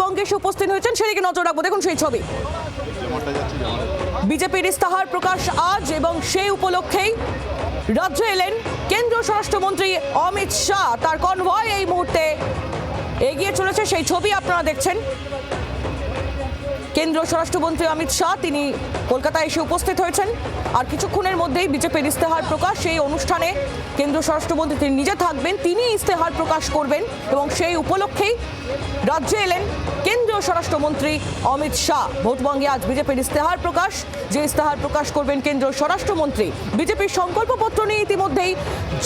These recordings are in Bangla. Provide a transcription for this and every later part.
বঙ্গে এসে উপস্থিত হয়েছেন সেদিকে নজর রাখবো। দেখুন সেই ছবি, বিজেপির ইস্তাহার প্রকাশ আজ এবং সেই উপলক্ষেই রাজ্যে এলেন কেন্দ্রীয় স্বরাষ্ট্রমন্ত্রী অমিত শাহ। তার কনভয় এই মুহূর্তে এগিয়ে চলেছে, সেই ছবি আপনারা দেখছেন। কেন্দ্রীয় স্বরাষ্ট্রমন্ত্রী অমিত শাহ তিনি কলকাতায় এসে উপস্থিত হয়েছেন, আর কিছুক্ষণের মধ্যেই বিজেপির ইস্তেহার প্রকাশ, সেই অনুষ্ঠানে কেন্দ্রীয় স্বরাষ্ট্রমন্ত্রী তিনি নিজে থাকবেন, তিনি ইস্তেহার প্রকাশ করবেন এবং সেই উপলক্ষেই রাজ্যে এলেন কেন্দ্রীয় স্বরাষ্ট্রমন্ত্রী অমিত শাহ। ভোটবঙ্গে আজ বিজেপির ইস্তেহার প্রকাশ, যে ইস্তেহার প্রকাশ করবেন কেন্দ্রীয় স্বরাষ্ট্রমন্ত্রী। বিজেপির সংকল্পপত্র নিয়ে ইতিমধ্যেই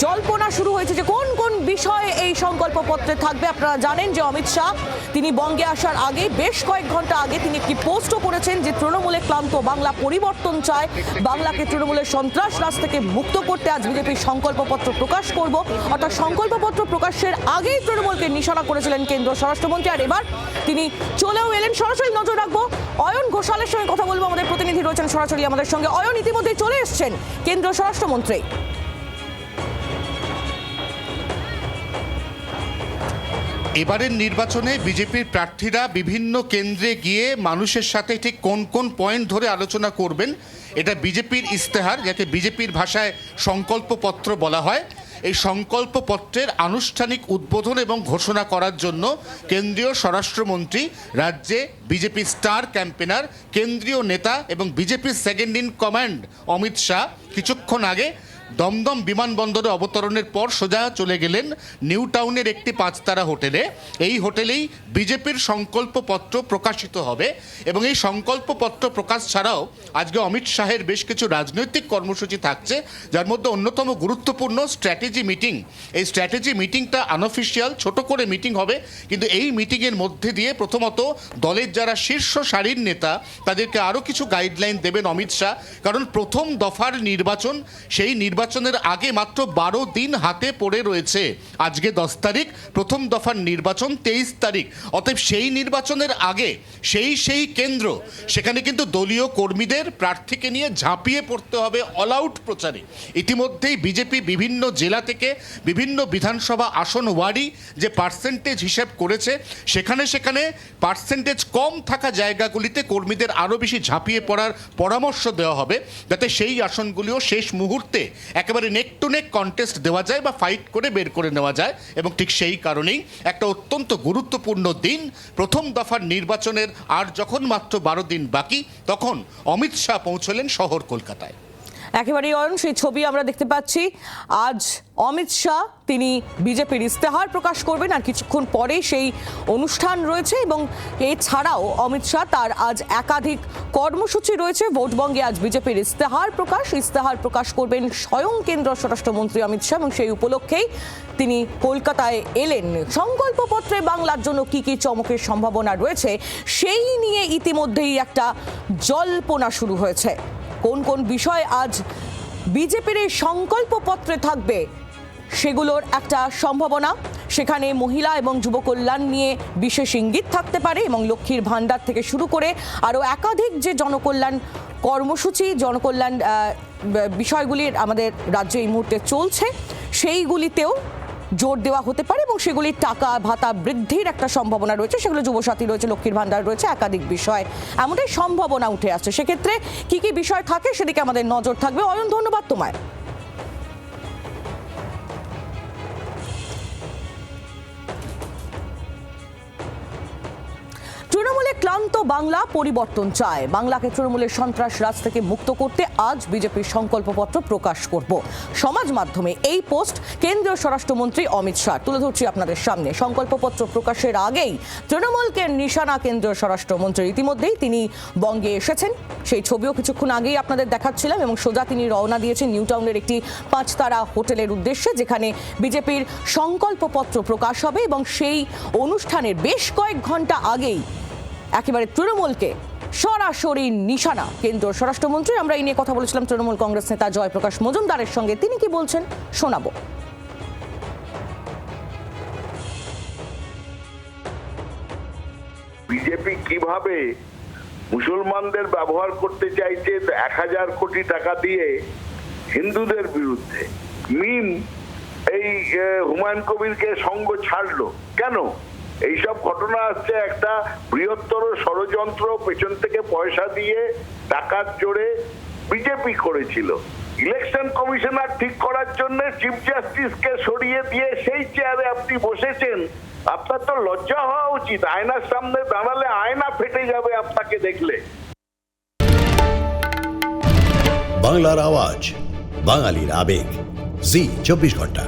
জল্পনা শুরু হয়েছে যে কোন কোন বিষয়ে এই সংকল্পপত্রে থাকবে। আপনারা জানেন যে অমিত শাহ তিনি বঙ্গে আসার আগে বেশ কয়েক ঘন্টা আগে তিনি একটি পোস্টও করেছেন যে তৃণমূলে ক্লান্ত বাংলা পরিবর্তন চায়, বাংলাকে তৃণমূলের সন্ত্রাস রাজ থেকে মুক্ত করতে আজ বিজেপির সংকল্পপত্র প্রকাশ করব। অর্থাৎ সংকল্পপত্র প্রকাশের আগেই তৃণমূলকে নিশানা করেছিলেন কেন্দ্রীয় স্বরাষ্ট্রমন্ত্রী, আর এবার তিনি চলেও এলেন। সরাসরি নজর রাখবো, অয়ন ঘোষালের সঙ্গে কথা বলবো, আমাদের প্রতিনিধি রয়েছেন সরাসরি আমাদের সঙ্গে। অয়ন, ইতিমধ্যেই চলে এসছেন কেন্দ্রীয় স্বরাষ্ট্রমন্ত্রী। এবারের নির্বাচনে বিজেপির প্রার্থীরা বিভিন্ন কেন্দ্রে গিয়ে মানুষের সাথে ঠিক কোন কোন পয়েন্ট ধরে আলোচনা করবেন, এটা বিজেপির ইস্তেহার, যাকে বিজেপির ভাষায় সংকল্পপত্র বলা হয়। এই সংকল্পপত্রের আনুষ্ঠানিক উদ্বোধন এবং ঘোষণা করার জন্য কেন্দ্রীয় স্বরাষ্ট্রমন্ত্রী রাজ্যে বিজেপি স্টার ক্যাম্পেনার, কেন্দ্রীয় নেতা এবং বিজেপির second in command Amit Shah কিছুক্ষণ আগে দমদম বিমানবন্দরে অবতরণের পর সোজা চলে গেলেন নিউ টাউনের একটি 5 তারা হোটেলে। এই হোটেলেই বিজেপির সংকল্পপত্র প্রকাশিত হবে এবং এই সংকল্পপত্র প্রকাশ ছাড়াও আজকে অমিত শাহের বেশ কিছু রাজনৈতিক কর্মসূচি থাকছে, যার মধ্যে অন্যতম গুরুত্বপূর্ণ স্ট্র্যাটেজি মিটিং। এই স্ট্র্যাটেজি মিটিংটা আনঅফিসিয়াল, ছোট করে মিটিং হবে, কিন্তু এই মিটিংয়ের মধ্যে দিয়ে প্রথমত দলের যারা শীর্ষ সারির নেতা তাদেরকে আরও কিছু গাইডলাইন দেবেন অমিত শাহ। কারণ প্রথম দফার নির্বাচন, সেই নির্বাচনের আগে মাত্র 12 দিন হাতে পড়ে রয়েছে। আজকে 10 তারিখ, প্রথম দফার নির্বাচন 23 তারিখ। অতএব সেই নির্বাচনের আগে সেই কেন্দ্র, সেখানে কিন্তু দলীয় কর্মীদের প্রার্থীকে নিয়ে ঝাঁপিয়ে পড়তে হবে অল আউট প্রচারে। ইতিমধ্যেই বিজেপি বিভিন্ন জেলা থেকে বিভিন্ন বিধানসভা আসন ওয়ারি যে পার্সেন্টেজ হিসেব করেছে, সেখানে পার্সেন্টেজ কম থাকা জায়গাগুলিতে কর্মীদের আরও বেশি ঝাঁপিয়ে পড়ার পরামর্শ দেওয়া হবে, যাতে সেই আসনগুলিও শেষ মুহূর্তে একেবারে নেক টু নেক কন্টেস্ট দেওয়া যায় বা ফাইট করে বের করে নেওয়া যায়। এবং ঠিক সেই কারণেই একটা অত্যন্ত গুরুত্বপূর্ণ দিন, প্রথম দফার নির্বাচনের আর যখন মাত্র 12 দিন বাকি, তখন অমিত শাহ পৌঁছলেন শহর কলকাতায়। একেবারেই অয়ন, সেই ছবি আমরা দেখতে পাচ্ছি। আজ অমিত শাহ তিনি বিজেপির ইস্তেহার প্রকাশ করবেন, আর কিছুক্ষণ পরেই সেই অনুষ্ঠান রয়েছে। এবং এছাড়াও অমিত শাহ তার আজ একাধিক কর্মসূচি রয়েছে। ভোটবঙ্গে আজ বিজেপির ইস্তেহার প্রকাশ করবেন স্বয়ং কেন্দ্রীয় স্বরাষ্ট্রমন্ত্রী অমিত শাহ, এবং সেই উপলক্ষেই তিনি কলকাতায় এলেন। সংকল্পপত্রে বাংলার জন্য কি কি চমকের সম্ভাবনা রয়েছে সেই নিয়ে ইতিমধ্যেই একটা জল্পনা শুরু হয়েছে। কোন কোন বিষয় আজ বিজেপির এই সংকল্পপত্রে থাকবে সেগুলোর একটা সম্ভাবনা, সেখানে মহিলা এবং যুব কল্যাণ নিয়ে বিশেষ ইঙ্গিত থাকতে পারে, এবং লক্ষ্মীর ভাণ্ডার থেকে শুরু করে আরও একাধিক যে জনকল্যাণ কর্মসূচি, জনকল্যাণ বিষয়গুলি আমাদের রাজ্যে এই মুহূর্তে চলছে, সেইগুলিতেও জোর দেওয়া হতে পারে, এবং সেগুলির টাকা ভাতা বৃদ্ধির একটা সম্ভাবনা রয়েছে। সেগুলো যুবসাথী রয়েছে, লক্ষ্মীর ভাণ্ডার রয়েছে, একাধিক বিষয় এমনটাই সম্ভাবনা উঠে আসছে। সেক্ষেত্রে কি কি বিষয় থাকে সেদিকে আমাদের নজর থাকবে। অয়ন, ধন্যবাদ তোমায়। তৃণমূলে ক্লান্ত বাংলা পরিবর্তন চায়, বাংলাকে তৃণমূলের সন্ত্রাস রাজ থেকে মুক্ত করতে আজ বিজেপির সংকল্পপত্র প্রকাশ করব। সমাজ মাধ্যমে এই পোস্ট কেন্দ্রীয় স্বরাষ্ট্রমন্ত্রী অমিত শাহ। তুলে ধরছি আপনাদের সামনে, সংকল্পপত্র প্রকাশের আগেই তৃণমূলকে নিশানা কেন্দ্রীয় স্বরাষ্ট্রমন্ত্রী। ইতিমধ্যেই তিনি বঙ্গে এসেছেন, সেই ছবিও কিছুক্ষণ আগেই আপনাদের দেখাচ্ছিলাম, এবং সোজা তিনি রওনা দিয়েছেন নিউ টাউনের একটি 5 তারা হোটেলের উদ্দেশ্যে, যেখানে বিজেপির সংকল্পপত্র প্রকাশ হবে। এবং সেই অনুষ্ঠানের বেশ কয়েক ঘন্টা আগেই একেবারে তৃণমূলকে সরাসরি নিশানা কেন্দ্রীয় স্বরাষ্ট্রমন্ত্রী। আমরা এই নিয়ে কথা বলেছিলাম তৃণমূল কংগ্রেস নেতা জয়প্রকাশ মজুমদারের সঙ্গে, তিনি কি বলছেন শোনাবো। বিজেপি কিভাবে মুসলমানদের ব্যবহার করতে চাইছে 1000 কোটি টাকা দিয়ে হিন্দুদের বিরুদ্ধে। মিম এই হুমায়ুন কবিরকে সঙ্গ ছাড়লো কেন? এইসব ঘটনা আসছে একটা বৃহত্তর ষড়যন্ত্র, পেছন থেকে পয়সা দিয়ে টাকার জোরে বিজেপি করেছিল। ইলেকশন কমিশনার ঠিক করার জন্য চিফ জাস্টিসকে সরিয়ে দিয়ে সেই চেয়ারে আপনি বসেছেন। আপনার তো লজ্জা হওয়া উচিত। আয়নার সামনে দাঁড়ালে আয়না ফেটে যাবে আপনাকে দেখলে। বাংলার আওয়াজ, বাঙালির আবেগ, জি 24 ঘন্টা।